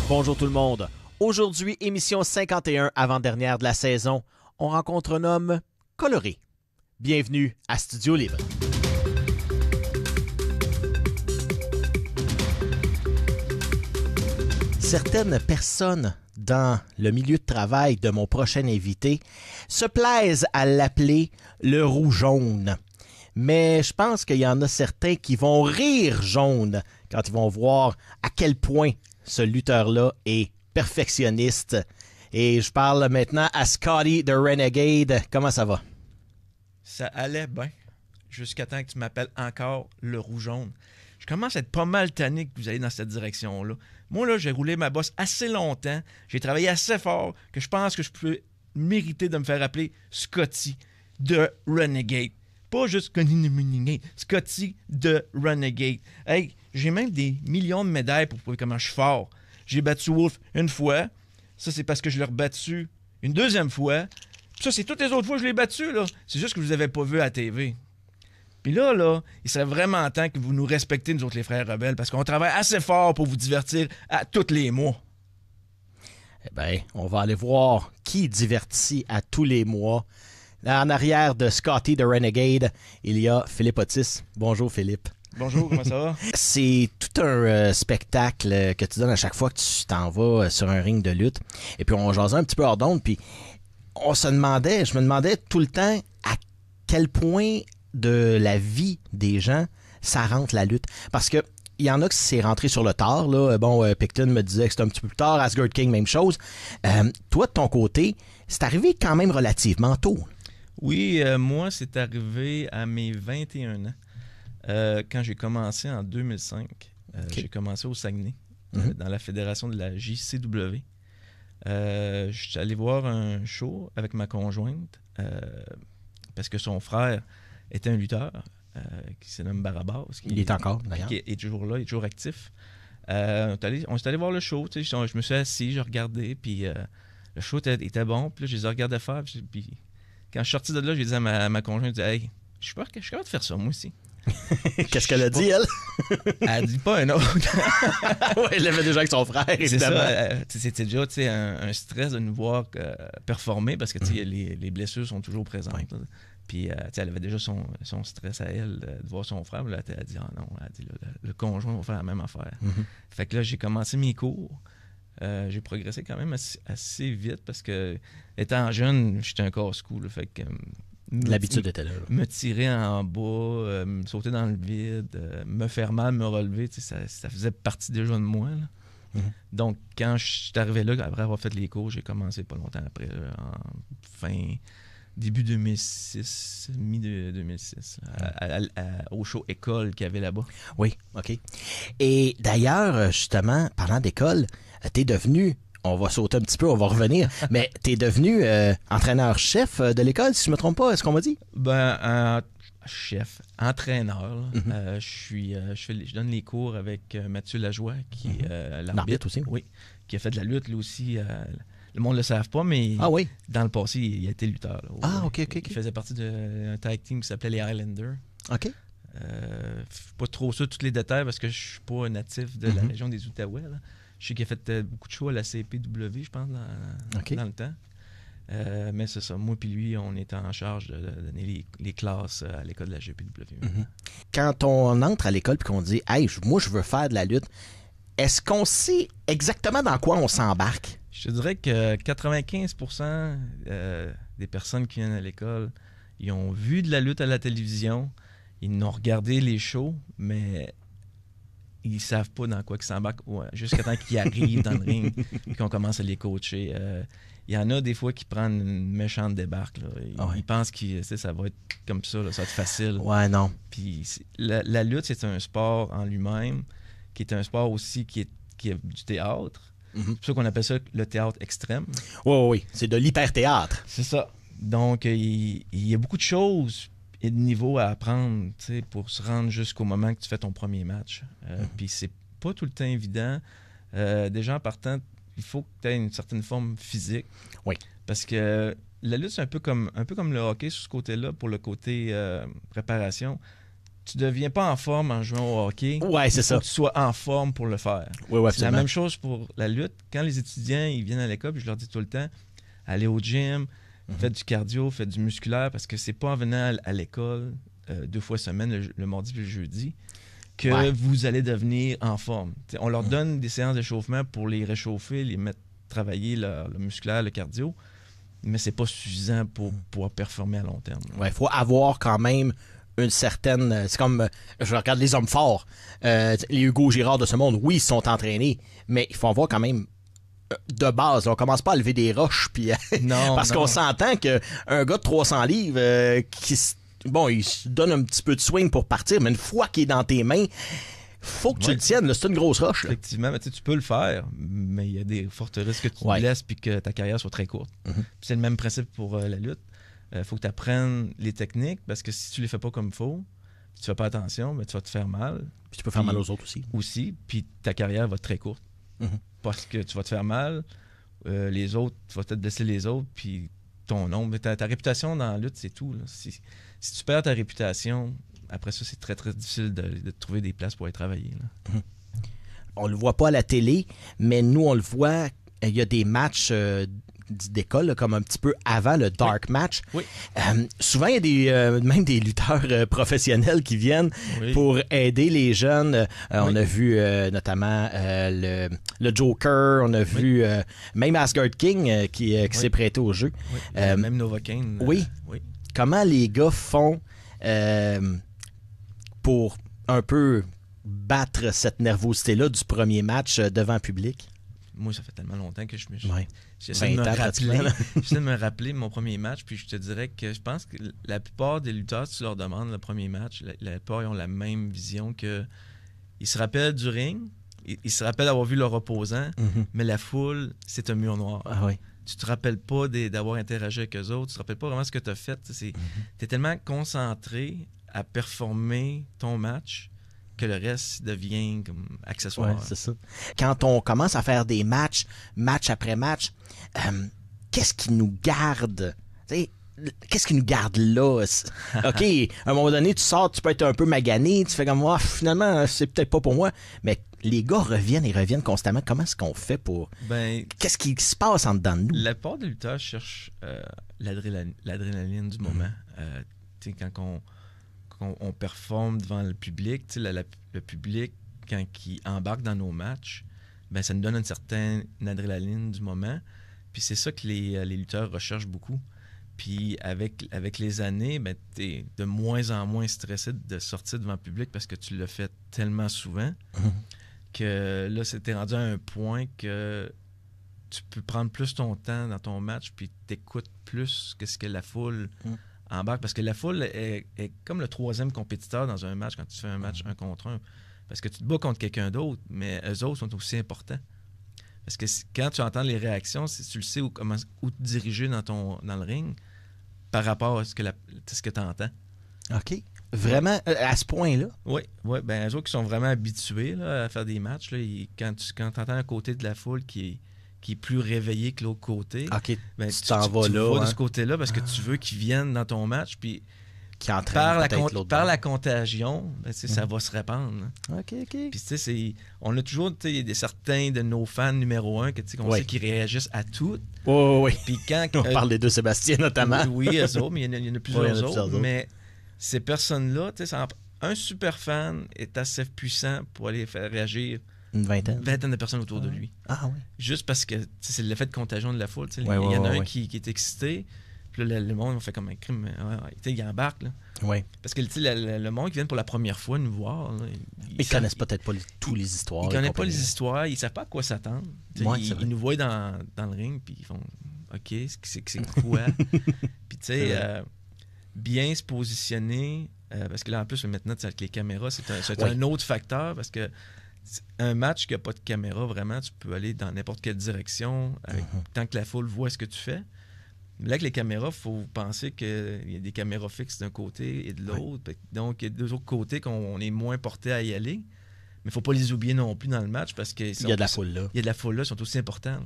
Bonjour tout le monde. Aujourd'hui, émission 51, avant-dernière de la saison. On rencontre un homme coloré. Bienvenue à Studio Libre. Certaines personnes dans le milieu de travail de mon prochain invité se plaisent à l'appeler le roux jaune. Mais je pense qu'il y en a certains qui vont rire jaune quand ils vont voir à quel point ce lutteur-là est perfectionniste. Et je parle maintenant à Scotty the Renegade. Comment ça va? Ça allait bien, jusqu'à temps que tu m'appelles encore le roux-jaune. Je commence à être pas mal tanné que vous allez dans cette direction-là. Moi, là, j'ai roulé ma bosse assez longtemps. J'ai travaillé assez fort que je pense que je peux mériter de me faire appeler Scotty the Renegade. Pas juste Scotty the Renegade. Hey, j'ai même des millions de médailles pour prouver comment je suis fort. J'ai battu Wolf une fois. Ça, c'est parce que je l'ai rebattu une deuxième fois. Puis ça, c'est toutes les autres fois que je l'ai battu, là. C'est juste que vous avez pas vu à la TV. Puis là, il serait vraiment temps que vous nous respectez, nous autres, les frères rebelles, parce qu'on travaille assez fort pour vous divertir à tous les mois. Eh bien, on va aller voir qui divertit à tous les mois. En arrière de Scotty the Renegade, il y a Philippe Otis. Bonjour, Philippe. Bonjour, comment ça va? C'est tout un spectacle que tu donnes à chaque fois que tu t'en vas sur un ring de lutte. Et puis on jasait un petit peu hors d'onde, puis je me demandais tout le temps à quel point de la vie des gens ça rentre la lutte. Parce que il y en a qui c'est rentré sur le tard. Là. Picton me disait que c'était un petit peu plus tard. Asgard King, même chose. Toi, de ton côté, c'est arrivé quand même relativement tôt. Oui, moi, c'est arrivé à mes 21 ans. Quand j'ai commencé en 2005, okay. J'ai commencé au Saguenay, dans la fédération de la JCW. Je suis allé voir un show avec ma conjointe parce que son frère était un lutteur qui se nomme Barabas. Il est encore, d'ailleurs. Qui est toujours là, il est toujours actif. On s'est allé voir le show. Je me suis assis, j'ai regardé, puis le show était bon. Puis là, je les ai regardés faire. Puis quand je suis sorti de là, j'ai dit à ma conjointe, hey, je suis capable de faire ça, moi aussi. Qu'est-ce qu'elle a dit, elle? Elle dit pas un autre. Ouais, elle l'avait déjà avec son frère, évidemment. C'était déjà un stress de nous voir performer parce que les blessures sont toujours présentes. Ouais. Puis elle avait déjà son stress à elle de voir son frère. Là, elle a dit, non, elle dit, le conjoint va faire la même affaire. Fait que là, j'ai commencé mes cours. J'ai progressé quand même assez vite parce que, étant jeune, j'étais un casse-cou. Fait que l'habitude était là. Me tirer en bas, me sauter dans le vide, me faire mal, me relever, ça faisait partie déjà de moi. Là. Donc, quand je suis arrivé là, après avoir fait les cours, j'ai commencé pas longtemps après, début 2006, mi-2006, au show École qu'il y avait là-bas. Oui, OK. Et d'ailleurs, justement, parlant d'école, t'es devenu... On va sauter un petit peu, on va revenir. Mais t'es devenu entraîneur-chef de l'école, si je me trompe pas, est-ce qu'on m'a dit? Chef, entraîneur. Je donne les cours avec Mathieu Lajoie, qui est l'arbitre aussi. Oui, qui a fait de la lutte, lui aussi. Le monde ne le savent pas, mais dans le passé, il a été lutteur. Là, OK. Il faisait partie d'un tag team qui s'appelait les Highlanders. OK. Pas trop sûr tous les détails parce que je suis pas natif de la région des Outaouais. Là. Je sais qu'il a fait beaucoup de shows à la CPW, je pense, dans le temps. Mais c'est ça. Moi et lui, on était en charge de donner les classes à l'école de la GPW. Quand on entre à l'école et qu'on dit « Hey, moi, je veux faire de la lutte », est-ce qu'on sait exactement dans quoi on s'embarque? Je te dirais que 95% des personnes qui viennent à l'école, ils ont vu de la lutte à la télévision, ils ont regardé les shows, mais ils savent pas dans quoi ils s'embarquent jusqu'à temps qu'ils arrivent dans le ring et qu'on commence à les coacher. Il y en a des fois qui prennent une méchante débarque. Là. Ils pensent que ça va être comme ça, là, ça va être facile. Ouais, non. Puis la lutte, c'est un sport en lui-même, qui est un sport aussi qui est du théâtre. C'est pour ça qu'on appelle ça le théâtre extrême. Oui. C'est de l'hyper-théâtre. C'est ça. Donc, il y a beaucoup de choses et de niveaux à apprendre pour se rendre jusqu'au moment que tu fais ton premier match. Puis c'est pas tout le temps évident. Déjà, en partant, il faut que tu aies une certaine forme physique. Oui. Parce que la lutte, c'est un peu comme le hockey sur ce côté-là, pour le côté préparation. tu deviens pas en forme en jouant au hockey. Ouais, c'est ça. Faut que tu sois en forme pour le faire. Ouais, C'est absolument. la même chose pour la lutte. Quand les étudiants ils viennent à l'école, puis je leur dis tout le temps, allez au gym, faites du cardio, faites du musculaire, parce que c'est pas en venant à l'école 2 fois semaine, le mardi et le jeudi, que vous allez devenir en forme. T'sais, on leur donne des séances d'échauffement pour les réchauffer, les mettre travailler le musculaire, le cardio, mais c'est pas suffisant pour pouvoir performer à long terme. Ouais, il faut avoir quand même une certaine... C'est comme, je regarde les hommes forts, les Hugo Girard de ce monde, oui, ils sont entraînés, mais il faut avoir quand même de base. On commence pas à lever des roches, puis non, parce qu'on s'entend qu'un gars de 300 livres il se donne un petit peu de swing pour partir, mais une fois qu'il est dans tes mains, faut que tu le tiennes. Là, c'est une grosse roche. Là. Effectivement, mais tu peux le faire, mais il y a des fortes risques que tu te blesses puis que ta carrière soit très courte. C'est le même principe pour la lutte. Faut que tu apprennes les techniques, parce que si tu les fais pas comme il faut, si tu fais pas attention, ben, tu vas te faire mal. Puis tu peux faire mal aux autres aussi. Puis ta carrière va être très courte. Parce que tu vas te faire mal, les autres, tu vas peut-être blesser les autres, puis ton nom. Mais ta réputation dans la lutte, c'est tout. Là. Si tu perds ta réputation, après ça, c'est très, très difficile de trouver des places pour aller travailler. Là. On le voit pas à la télé, mais nous, on le voit. Il y a des matchs d'école, là, comme un petit peu avant le dark match. Oui. Souvent, il y a même des lutteurs professionnels qui viennent pour aider les jeunes. On a vu notamment le Joker, on a vu même Asgard King qui s'est prêté au jeu. Oui. Même Novocaine. Oui. Comment les gars font pour un peu battre cette nervosité-là du premier match devant le public? Moi, ça fait tellement longtemps que j'essaie de me rappeler mon premier match, puis je te dirais que je pense que la plupart des lutteurs, si tu leur demandes le premier match, la plupart ils ont la même vision que ils se rappellent du ring, ils se rappellent d'avoir vu leur opposant, mais la foule, c'est un mur noir. Ah oui. Tu te rappelles pas d'avoir interagi avec eux autres, tu te rappelles pas vraiment ce que tu as fait. Tu es tellement concentré à performer ton match que le reste devient comme accessoire. Ouais, c'est ça. Quand on commence à faire des match après match, qu'est-ce qui nous garde? Qu'est-ce qui nous garde là? OK, à un moment donné, tu sors, tu peux être un peu magané, tu fais comme moi, finalement, c'est peut-être pas pour moi. Mais les gars reviennent constamment. Comment est-ce qu'on fait pour... Qu'est-ce qui se passe en dedans de nous? La part des lutteurs cherche l'adrénaline du moment. Quand on performe devant le public, le public, quand il embarque dans nos matchs, ça nous donne une certaine adrénaline du moment. Puis c'est ça que les lutteurs recherchent beaucoup. Puis avec les années, t'es de moins en moins stressé de sortir devant le public parce que tu le fais tellement souvent que là, t'es rendu à un point que tu peux prendre plus ton temps dans ton match puis t'écoutes plus que ce que la foule embarque. Parce que la foule est comme le troisième compétiteur dans un match quand tu fais un match 1 contre 1. Parce que tu te bats contre quelqu'un d'autre, mais eux autres sont aussi importants. Parce que quand tu entends les réactions, tu le sais où te diriger dans le ring par rapport à ce que tu entends. OK. Vraiment, à ce point-là? Oui. Eux autres qui sont vraiment habitués là, à faire des matchs, là, quand tu entends un côté de la foule qui est plus réveillé que l'autre côté, OK, tu t'en vas là. Tu vas de ce côté-là parce que tu veux qu'ils viennent dans ton match, puis qui entraîne par la contagion, ça va se répandre. OK. Puis on a toujours certains de nos fans numéro 1 qu'on sait qu'ils réagissent à tout. Oui. Puis quand on parle des deux Sébastien notamment. Oui, eux autres, mais il y en a plusieurs autres. Mais ces personnes-là, un super fan est assez puissant pour aller faire réagir une vingtaine de personnes autour de lui. Ah oui. Juste parce que c'est l'effet de contagion de la foule. Il y en a un qui est excité. Puis là, le monde fait comme un crime. Il embarque. Là. Oui. Parce que le monde qui vient pour la première fois nous voir, là, ils connaissent peut-être pas tous les histoires. Ils connaissent pas les histoires. Ils savent pas à quoi s'attendre. Ils nous voient dans le ring, puis ils font OK, c'est quoi? Puis tu sais, bien se positionner. Parce que là, en plus, maintenant, avec les caméras, c'est un autre facteur. Parce que un match qui n'a pas de caméra, vraiment, tu peux aller dans n'importe quelle direction tant que la foule voit ce que tu fais. Mais là, avec les caméras, il faut penser qu'il y a des caméras fixes d'un côté et de l'autre. Oui. Donc, il y a deux autres côtés qu'on est moins porté à y aller. Mais il ne faut pas les oublier non plus dans le match parce qu'il y a de la foule là. Il y a de la foule là, ils sont aussi importants.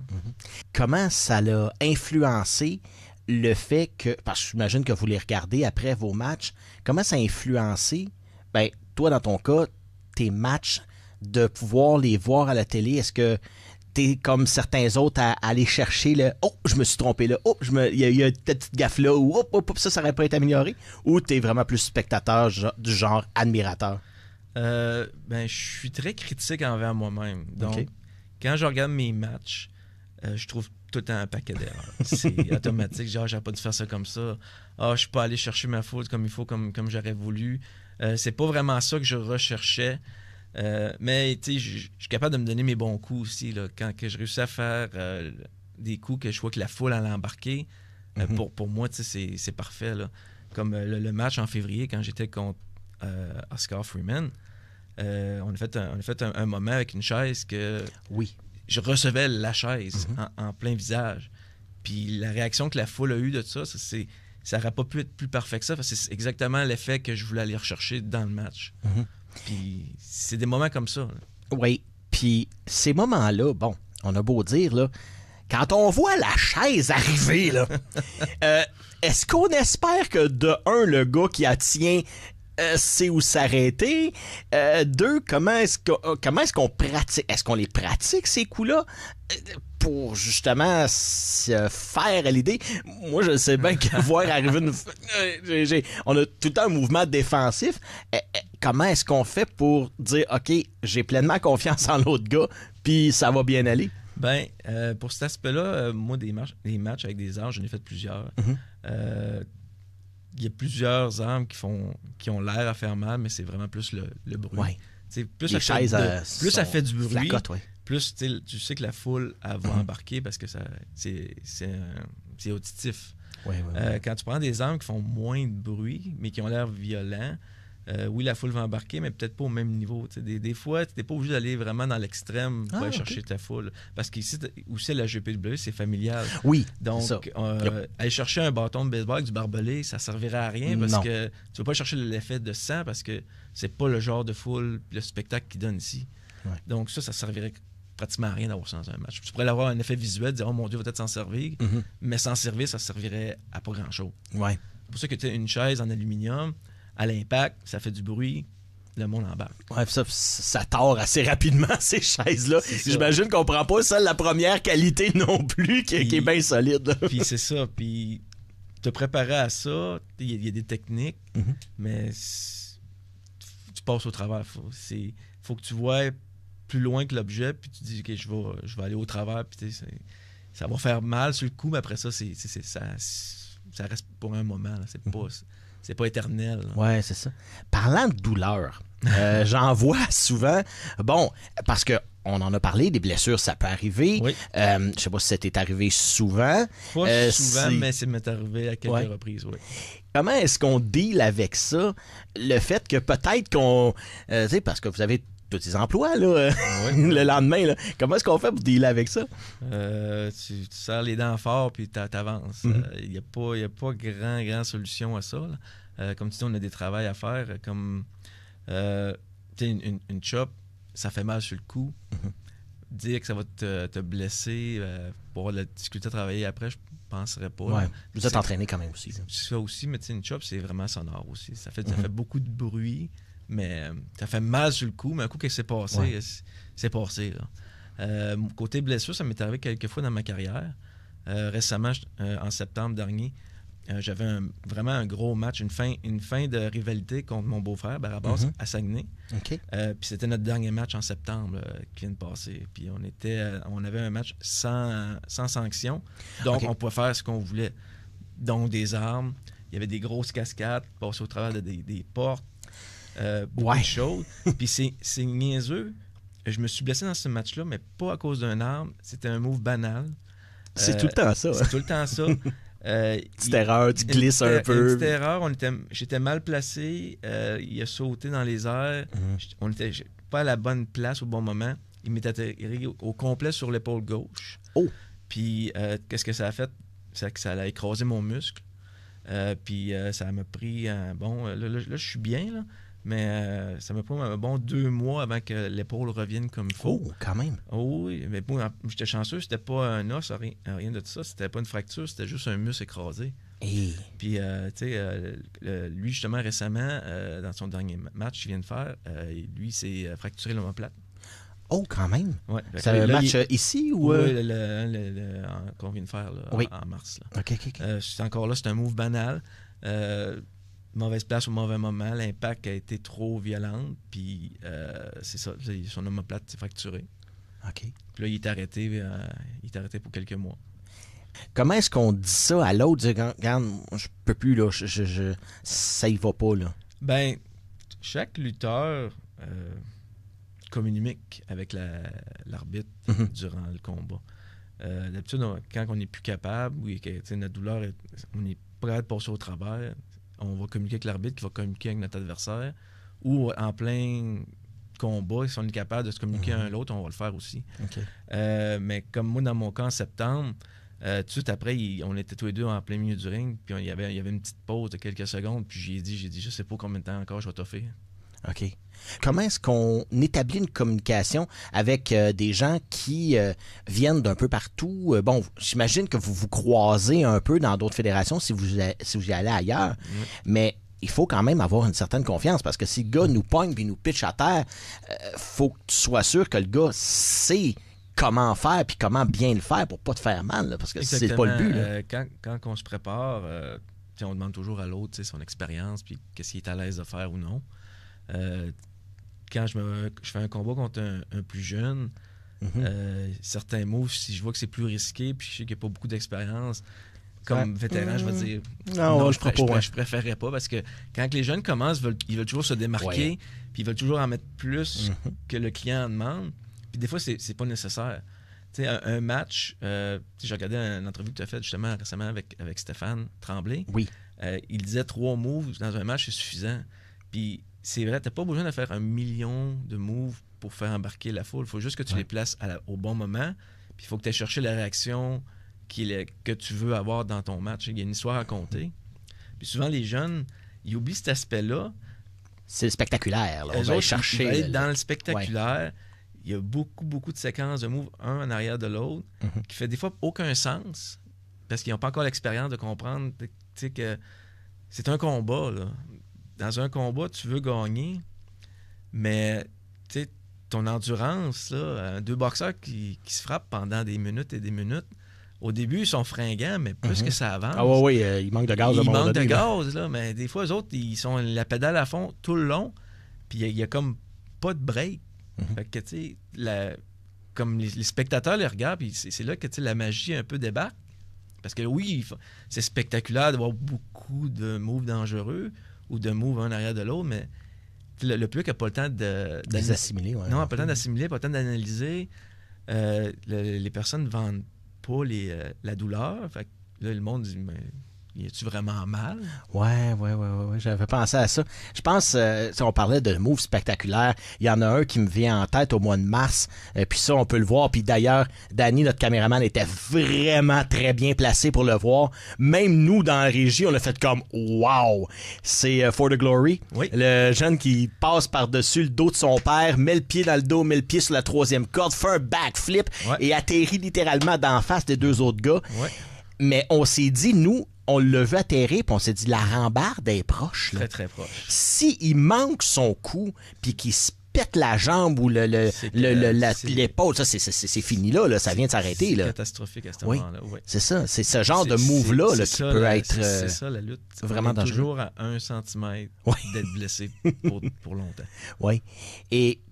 Comment ça l'a influencé le fait que, parce que j'imagine que vous les regardez après vos matchs, comment ça a influencé ben, toi, dans ton cas, tes matchs, de pouvoir les voir à la télé, est-ce que t'es comme certains autres à aller chercher le « Oh, je me suis trompé là. Oh, il y a cette petite gaffe là. Ou ça aurait pas été amélioré. » Ou t'es vraiment plus spectateur du genre admirateur? Je suis très critique envers moi-même. Donc, OK. quand je regarde mes matchs, je trouve tout le temps un paquet d'erreurs. C'est automatique. Genre, j'aurais pas dû faire ça comme ça. Ah, je suis pas allé chercher ma faute comme il faut, comme j'aurais voulu. C'est pas vraiment ça que je recherchais. Mais tu sais, je suis capable de me donner mes bons coups aussi. Là, quand que je réussis à faire des coups que je vois que la foule allait embarquer, pour moi, tu sais, c'est parfait. Là. Comme le match en février, quand j'étais contre Oscar Freeman, on a fait un moment avec une chaise que Oui. je recevais la chaise en plein visage. Puis la réaction que la foule a eue de ça n'aurait pas pu être plus parfait que ça, parce que c'est exactement l'effet que je voulais aller rechercher dans le match. Puis c'est des moments comme ça. Là. Oui. Puis ces moments-là, bon, on a beau dire, là, quand on voit la chaise arriver, là, est-ce qu'on espère que, de un, le gars qui la tient sait où s'arrêter? Deux, comment est-ce qu'on pratique? Est-ce qu'on les pratique, ces coups-là? Pour justement se faire à l'idée. Moi, je sais bien que voir arriver on a tout le temps un mouvement défensif. Comment est-ce qu'on fait pour dire, OK, j'ai pleinement confiance en l'autre gars, puis ça va bien aller? Pour cet aspect-là, moi, des matchs avec des armes, j'en ai fait plusieurs. Il y a plusieurs armes qui ont l'air à faire mal, mais c'est vraiment plus le bruit. Ouais. Plus les chaises, ça fait du bruit, flacote, ouais. plus tu sais que la foule elle va embarquer parce que c'est auditif. Ouais. Quand tu prends des armes qui font moins de bruit, mais qui ont l'air violents, oui, la foule va embarquer, mais peut-être pas au même niveau. Des fois, tu n'es pas obligé d'aller vraiment dans l'extrême pour aller chercher ta foule. Parce qu'ici, aussi, la GPW, c'est familial. Oui. Donc, aller chercher un bâton de baseball avec du barbelé, ça ne servirait à rien parce que tu ne vas pas chercher l'effet de sang parce que c'est pas le genre de foule, le spectacle qu'ils donnent ici. Ouais. Donc, ça servirait pratiquement à rien d'avoir ça dans un match. Tu pourrais avoir un effet visuel, dire « Oh mon Dieu, va peut-être s'en servir. Mais sans servir, ça servirait à pas grand-chose. Ouais. C'est pour ça que tu as une chaise en aluminium, à l'impact, ça fait du bruit, le monde embarque. Ouais, ça tord assez rapidement, ces chaises-là. J'imagine qu'on prend pas ça la première qualité non plus, qui est bien solide. Puis c'est ça. Puis te préparer à ça, il y a des techniques, mais tu passes au travers. Faut que tu vois plus loin que l'objet, puis tu dis, OK, je vais aller au travers, puis ça va faire mal sur le coup, mais après ça, ça reste pour un moment. Là. C'est pas éternel. Là. Ouais, c'est ça. Parlant de douleur, j'en vois souvent. Bon, parce que on en a parlé, des blessures, ça peut arriver. Oui. Je sais pas si ça t'est arrivé souvent. Pas souvent, mais ça m'est arrivé à quelques reprises, oui. Comment est-ce qu'on deal avec ça? Le fait que peut-être qu'on... tu sais, parce que vous avez tous tes emplois, là, le lendemain, là. Comment est-ce qu'on fait pour dealer avec ça? Tu serres les dents fort puis t'avances. Il n'y a pas grand solution à ça. Là. Comme tu dis, on a des travails à faire. Comme une chop, ça fait mal sur le coup. Dire que ça va te blesser pour avoir de la difficulté à travailler après, je penserais pas. Ouais. Vous êtes entraîné quand même aussi. Ça aussi, mais une chop, c'est vraiment sonore aussi. Ça fait beaucoup de bruit. Mais ça fait mal sur le coup, mais un coup que c'est passé, c'est passé. Là. Côté blessure, ça m'est arrivé quelques fois dans ma carrière. Récemment, en septembre dernier, j'avais vraiment un gros match, une fin de rivalité contre mon beau-frère, Barabas, à Saguenay. Okay. Puis c'était notre dernier match en septembre qui vient de passer. Puis on avait un match sans sanction, donc on pouvait faire ce qu'on voulait. Donc des armes, il y avait des grosses cascades, passer au travers des portes. Beaucoup de choses. Puis c'est niaiseux. Je me suis blessé dans ce match-là, mais pas à cause d'un arme. C'était un move banal. C'est tout le temps ça. C'est tout le temps ça. Petite erreur, tu glisses un peu. Une petite erreur. J'étais mal placé. Il a sauté dans les airs. On n'était pas à la bonne place au bon moment. Il m'est atterri au complet sur l'épaule gauche. Oh! Puis qu'est-ce que ça a fait? Ça a écrasé mon muscle. Puis ça m'a pris là, je suis bien, là. Mais ça m'a pris un bon 2 mois avant que l'épaule revienne comme il faut. Oh, quand même. Oh, oui, mais bon, j'étais chanceux, c'était pas un os, rien de tout ça. C'était pas une fracture, c'était juste un muscle écrasé. Et... Puis, lui, justement, récemment, dans son dernier match qu'il vient de faire, lui, s'est fracturé l'omoplate. Oh, quand même! Ouais. C'est un match ici ou... Oui, qu'on vient de faire là, oui. en mars. Là. OK. C'est encore là, c'est un move banal. Mauvaise place au mauvais moment. L'impact a été trop violent. Puis, c'est ça. Son omoplate s'est fracturé. OK. Puis là, il est arrêté pour quelques mois. Comment est-ce qu'on dit ça à l'autre? Regarde, je peux plus, là. Ça y va pas, là. Ben, chaque lutteur communique avec l'arbitre durant le combat. D'habitude, quand on n'est plus capable, ou que notre douleur, on n'est pas capable de passer au travers, on va communiquer avec l'arbitre qui va communiquer avec notre adversaire. Ou en plein combat, si on est capable de se communiquer un à l'autre, on va le faire aussi. Okay. Mais comme moi, dans mon cas, en septembre, tout de suite après, on était tous les deux en plein milieu du ring, puis il y avait une petite pause de quelques secondes, puis j'ai dit, je sais pas combien de temps encore je vais t'offrir. OK. Comment est-ce qu'on établit une communication avec des gens qui viennent d'un peu partout? Bon, j'imagine que vous vous croisez un peu dans d'autres fédérations si vous y allez ailleurs, mais il faut quand même avoir une certaine confiance parce que si le gars nous pogne puis nous pitch à terre, faut que tu sois sûr que le gars sait comment faire puis comment bien le faire pour pas te faire mal, là, parce que c'est pas le but. Là. Quand on se prépare, on demande toujours à l'autre son expérience puis qu'est-ce qu'il est à l'aise de faire ou non. Quand je fais un combat contre un plus jeune, certains moves, si je vois que c'est plus risqué puis je sais qu'il n'y a pas beaucoup d'expérience, comme vétéran, je vais dire non, je préférerais pas parce que quand les jeunes commencent, ils veulent toujours se démarquer puis ils veulent toujours en mettre plus que le client en demande. Puis des fois, c'est pas nécessaire. Tu sais, un match, j'ai regardé une entrevue que tu as faite justement récemment avec Stéphane Tremblay. Oui. Il disait 3 moves dans un match, c'est suffisant. Puis c'est vrai, t'as pas besoin de faire 1 million de moves pour faire embarquer la foule. Il faut juste que tu les places au bon moment. Puis il faut que tu aies cherché la réaction que tu veux avoir dans ton match. Il y a une histoire à compter. Puis souvent, les jeunes, ils oublient cet aspect-là. C'est le spectaculaire. Là. On va chercher. Ils veulent être dans le spectaculaire. Il y a beaucoup, beaucoup de séquences de moves, un en arrière de l'autre, qui fait des fois aucun sens parce qu'ils n'ont pas encore l'expérience de comprendre que c'est un combat. Là. Dans un combat, tu veux gagner, mais ton endurance, là, 2 boxeurs qui se frappent pendant des minutes et des minutes, au début, ils sont fringants, mais plus que ça avance... Ah oui, il manque de gaz. Il manque de gaz, là, mais des fois, eux autres, ils sont la pédale à fond tout le long, puis il y a comme pas de break. Fait que, tu sais, comme les spectateurs les regardent, puis c'est là que la magie un peu débarque. Parce que oui, c'est spectaculaire d'avoir beaucoup de moves dangereux ou de moves un arrière de l'autre, mais le public n'a pas le temps de les assimiler. Ouais. Non, pas le temps d'assimiler, pas le temps d'analyser. Les personnes ne vendent pas la douleur. Fait que là, le monde dit, mais y a-tu vraiment mal? Ouais. J'avais pensé à ça. Je pense, si on parlait de moves spectaculaires, il y en a un qui me vient en tête au mois de mars. Puis ça, on peut le voir. Puis d'ailleurs, Danny, notre caméraman, était vraiment très bien placé pour le voir. Même nous, dans la régie, on a fait comme « Wow! » C'est For the Glory. Oui. Le jeune qui passe par-dessus le dos de son père, met le pied dans le dos, met le pied sur la 3e corde, fait un backflip et atterrit littéralement d'en face des 2 autres gars. Ouais. Mais on s'est dit, nous, on l'a vu atterrir, puis on s'est dit, la rambarde est proche. Là. Très, très proche. S'il manque son coup, puis qu'il se pète la jambe ou l'épaule, ça, c'est fini là, ça vient de s'arrêter. C'est catastrophique à ce moment-là. Oui. C'est ça, c'est ce genre de move-là qui peut être c'est ça, la lutte. Vraiment dangereux. Toujours à 1 centimètre d'être blessé pour longtemps. Oui. Et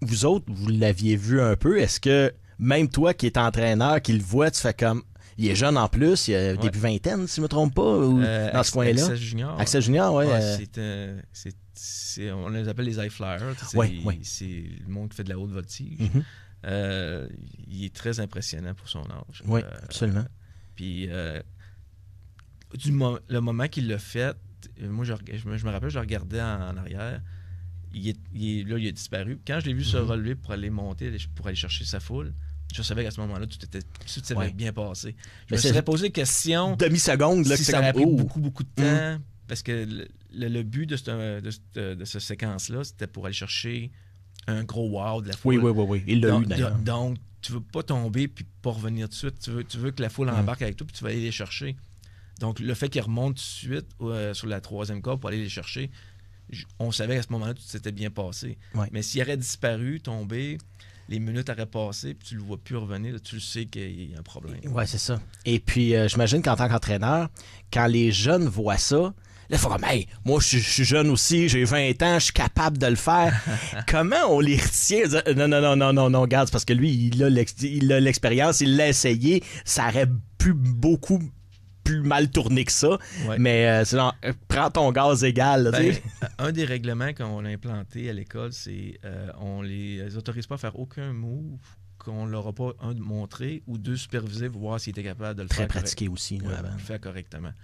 vous autres, vous l'aviez vu un peu. Est-ce que, même toi qui es entraîneur, qui le vois, tu fais comme... Il est jeune en plus, il a début vingtaine, si je ne me trompe pas, ou dans ce coin-là. Axel Junior. Axel Junior, oui. On les appelle les high flyers. C'est le monde qui fait de la haute voltige. Il est très impressionnant pour son âge. Oui, absolument. Puis, le moment qu'il l'a fait, moi, je me rappelle, je le regardais en arrière. Il a disparu. Quand je l'ai vu se relever pour aller monter, pour aller chercher sa foule, je savais qu'à ce moment-là, tout s'était bien passé. Je me serais posé la question... Demi-seconde, là, si ça aurait pris beaucoup, beaucoup de temps. Parce que le but de cette séquence-là, c'était pour aller chercher un gros wow de la foule. Oui. Il l'a eu, d'ailleurs. Donc, tu veux pas tomber puis pas revenir tout de suite. Tu veux que la foule embarque avec toi puis tu vas aller les chercher. Donc, le fait qu'il remonte tout de suite sur la troisième corde pour aller les chercher, on savait qu'à ce moment-là, tout s'était bien passé. Ouais. Mais s'il aurait disparu, tombé, les minutes auraient passé, puis tu le vois plus revenir, là, tu le sais qu'il y a un problème. Oui, c'est ça. Et puis, j'imagine qu'en tant qu'entraîneur, quand les jeunes voient ça, là, il faut comme, hey, moi, je suis jeune aussi, j'ai 20 ans, je suis capable de le faire. Comment on les retient? Non, regarde, c'est parce que lui, il a l'expérience, il l'a essayé, ça aurait pu beaucoup plus mal tourner que ça. Ouais. Mais sinon, prends ton gaz égal. Là, Ben, un des règlements qu'on a implanté à l'école, c'est on les autorise pas à faire aucun move qu'on leur a pas, un, montré ou deux, supervisé pour voir s'ils étaient capables de le très faire. pratiqué aussi. Là, le faire correctement.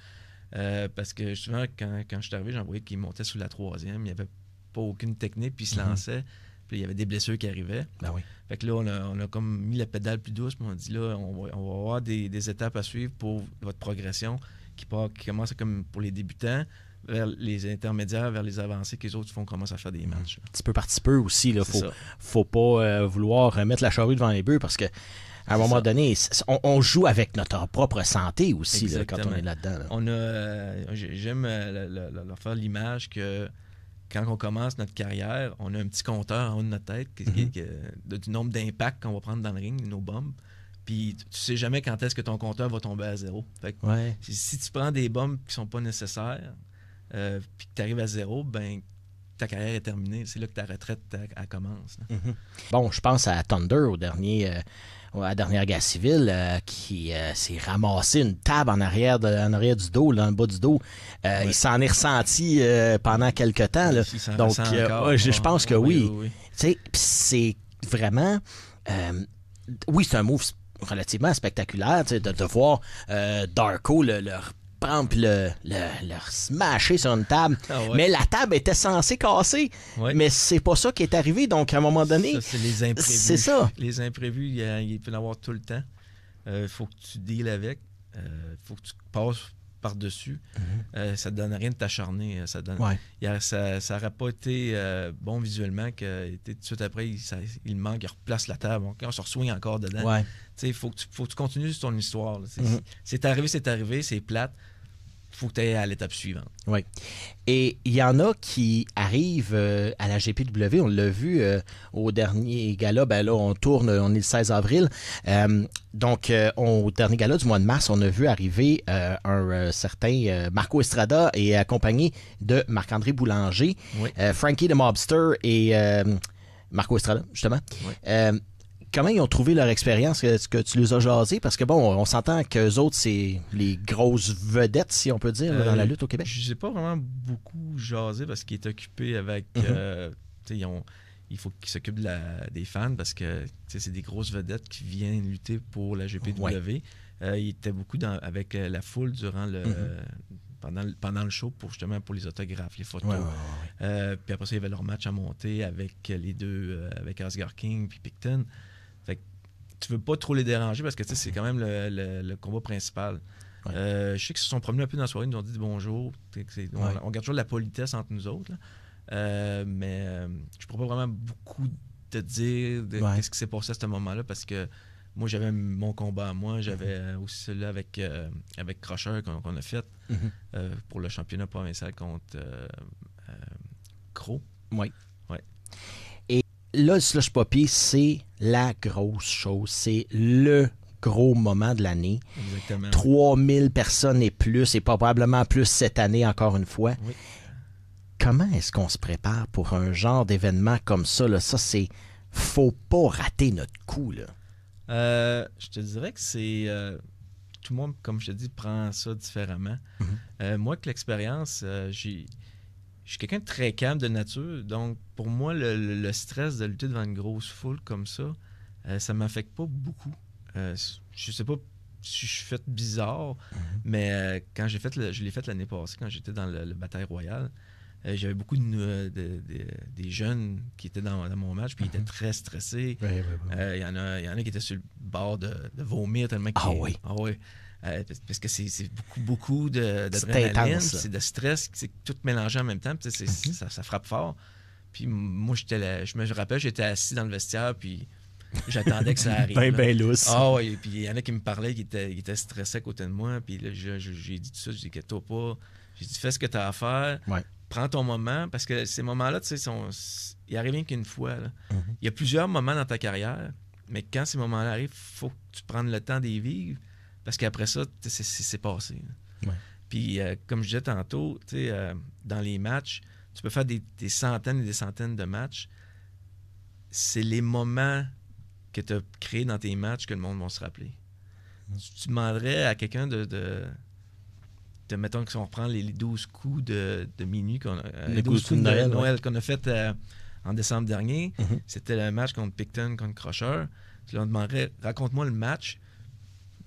Parce que souvent, quand je suis arrivé, j'en voyais qu'ils montaient sous la troisième. Il n'y avait pas aucune technique, puis ils se lançaient. Puis il y avait des blessures qui arrivaient. Ben oui. Fait que là, on a comme mis la pédale plus douce, puis on a dit là, on va avoir des étapes à suivre pour votre progression qui commence comme pour les débutants, vers les intermédiaires, vers les avancés, que les autres commencent à faire des matchs. Petit peu par petit peu aussi. Il faut pas vouloir mettre la charrue devant les bœufs parce que à un moment donné, on joue avec notre propre santé aussi là, quand on est là-dedans. Là. J'aime leur faire l'image que quand on commence notre carrière, on a un petit compteur en haut de notre tête du nombre d'impacts qu'on va prendre dans le ring, nos bombes. Puis tu sais jamais quand est-ce que ton compteur va tomber à zéro. Fait que si tu prends des bombes qui sont pas nécessaires, puis que tu arrives à zéro, ben ta carrière est terminée. C'est là que ta retraite elle commence. Bon, je pense à Thunder à la dernière guerre civile qui s'est ramassé une table en arrière du dos, dans le bas du dos. Il s'en est ressenti pendant quelques temps. Là. Donc, je pense que oui. Tu sais, c'est vraiment... oui, c'est un move relativement spectaculaire de voir Darko le prendre puis le smasher sur une table. Mais la table était censée casser. Mais c'est pas ça qui est arrivé. Donc, à un moment donné... Ça, c'est les imprévus. C'est ça. Les imprévus, il peut y en avoir tout le temps. Faut que tu deals avec. Faut que tu passes par-dessus. Ça te donne rien de t'acharner. Ça n'aurait pas été bon visuellement que tout de suite après, il manque, il replace la table. On se re-swing encore dedans. Il faut que tu continues sur ton histoire. C'est arrivé, c'est plate. Il faut que tu ailles à l'étape suivante. Oui. Et il y en a qui arrivent à la GPW. On l'a vu au dernier gala. Ben là, on est le 16 avril. Donc, au dernier gala du mois de mars, on a vu arriver un certain Marco Estrada et accompagné de Marc-André Boulanger, Frankie the Mobster et Marco Estrada, justement. Comment ils ont trouvé leur expérience? Est-ce que tu les as jasés? Parce que bon, on s'entend qu'eux autres, c'est les grosses vedettes, si on peut dire, dans la lutte au Québec. Je ne sais pas vraiment beaucoup jasé parce qu'il est occupé avec... il faut qu'il s'occupe des fans parce que c'est des grosses vedettes qui viennent lutter pour la GPW. Il était beaucoup avec la foule durant pendant le show pour les autographes, les photos. Puis après ça, il y avait leur match à monter avec les deux, avec Asgard King puis Picton. Fait que tu veux pas trop les déranger parce que c'est quand même le combat principal. Je sais qu'ils se sont promenés un peu dans la soirée, ils nous ont dit bonjour. On garde toujours la politesse entre nous autres. Mais je pourrais pas vraiment beaucoup te dire qu'est-ce qui s'est passé à ce moment-là parce que moi, j'avais mon combat à moi. J'avais aussi celui-là avec Crusher qu'on a fait pour le championnat provincial contre Crow. Et là, le Slush Poppy, c'est la grosse chose. C'est le gros moment de l'année. Exactement. 3000 personnes et plus, et probablement plus cette année, encore une fois. Comment est-ce qu'on se prépare pour un genre d'événement comme ça? Là? Ça, c'est... Faut pas rater notre coup, là. Je te dirais que c'est... tout le monde, comme je te dis, prend ça différemment. Moi, avec l'expérience, je suis quelqu'un de très calme de nature. Donc, pour moi, le stress de lutter devant une grosse foule comme ça, ça m'affecte pas beaucoup. Je sais pas si je suis fait bizarre, mais quand je l'ai fait l'année passée, quand j'étais dans le Bataille Royale, j'avais beaucoup des jeunes qui étaient dans mon match, puis ils étaient très stressés. Il y en a qui étaient sur le bord de vomir tellement qu'ils... parce que c'est beaucoup d'adrénaline, c'est de stress, c'est tout mélangé en même temps, ça frappe fort. Puis moi, je me rappelle, j'étais assis dans le vestiaire, puis J'attendais que ça arrive. Ben lousse. Ah oui, puis il y en a qui me parlaient, qui étaient stressés à côté de moi. Puis là, j'ai dit tout ça, j'ai dit, inquiète-toi pas. J'ai dit, fais ce que tu as à faire. Ouais. Prends ton moment, parce que ces moments-là, tu sais, il arrive rien qu'une fois. Là. Il y a plusieurs moments dans ta carrière, mais quand ces moments-là arrivent, il faut que tu prennes le temps d'y vivre, parce qu'après ça, c'est passé. Ouais. Puis, comme je disais tantôt, dans les matchs, tu peux faire des centaines et des centaines de matchs. C'est les moments que tu as créés dans tes matchs que le monde va se rappeler. Tu demanderais à quelqu'un de mettons que si on reprend les 12 coups de minuit, les 12 coups de Noël qu'on a fait en décembre dernier, c'était le match contre Picton, contre Crusher. Tu leur demanderais, raconte-moi le match.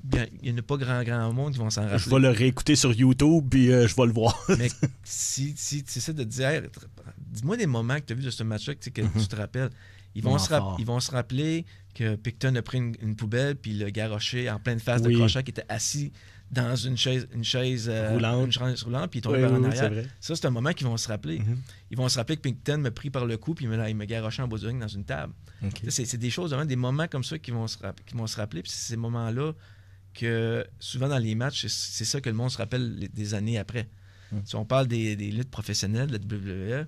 Bien, il n'y a pas grand monde qui vont s'en rappeler. Je vais le réécouter sur YouTube, puis je vais le voir. Mais si tu essaies de te dire, hey, dis-moi des moments que tu as vus de ce match-là que tu te rappelles. Ils vont se rappeler que Picton a pris une poubelle puis le garoché en pleine face de Crochet qui était assis dans une chaise roulante, puis il tombait vers en arrière. Ça, c'est un moment qu'ils vont se rappeler. Ils vont se rappeler que Picton m'a pris par le cou puis il m'a garoché en bas du ring dans une table. C'est des choses, des moments comme ça qui vont se rappeler. Puis c'est ces moments-là que souvent dans les matchs, c'est ça que le monde se rappelle des années après. Si on parle des luttes professionnelles de la WWE,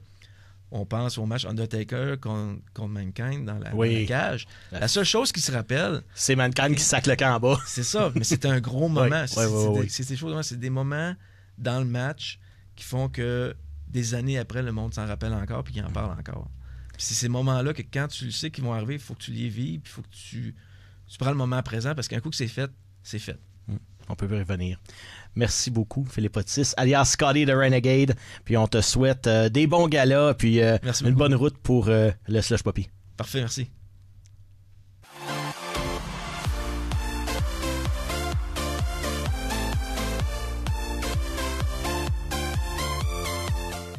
on pense au match Undertaker contre Mankind dans la cage. La seule chose qui se rappelle... C'est Mankind qui sac le camp en bas. C'est ça, mais c'est un gros moment. C'est des moments dans le match qui font que des années après, le monde s'en rappelle encore puis qu'il en parle encore. Puis c'est ces moments-là que quand tu le sais qu'ils vont arriver, il faut que tu les vives puis il faut que tu prends le moment présent parce qu'un coup que c'est fait, c'est fait. On peut y revenir. Merci beaucoup, Philippe Otis, alias Scotty the Renegade. Puis on te souhaite des bons galas, puis une bonne route pour le Slush Poppy. Parfait, merci.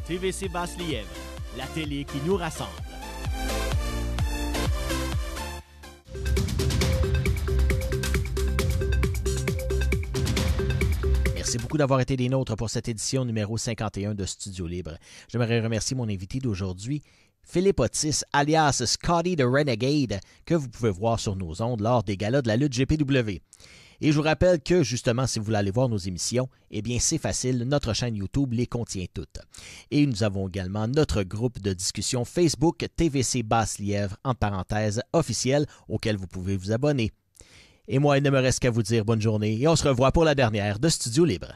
TVC Basse-Lièvre, la télé qui nous rassemble. Merci beaucoup d'avoir été des nôtres pour cette édition numéro 51 de Studio Libre. J'aimerais remercier mon invité d'aujourd'hui, Philippe Otis, alias Scotty the Renegade, que vous pouvez voir sur nos ondes lors des galas de la lutte GPW. Et je vous rappelle que, justement, si vous voulez aller voir nos émissions, eh bien, c'est facile, notre chaîne YouTube les contient toutes. Et nous avons également notre groupe de discussion Facebook TVC Basse-Lièvre, entre parenthèses, officiel, auquel vous pouvez vous abonner. Et moi, il ne me reste qu'à vous dire bonne journée et on se revoit pour la dernière de Studio Libre.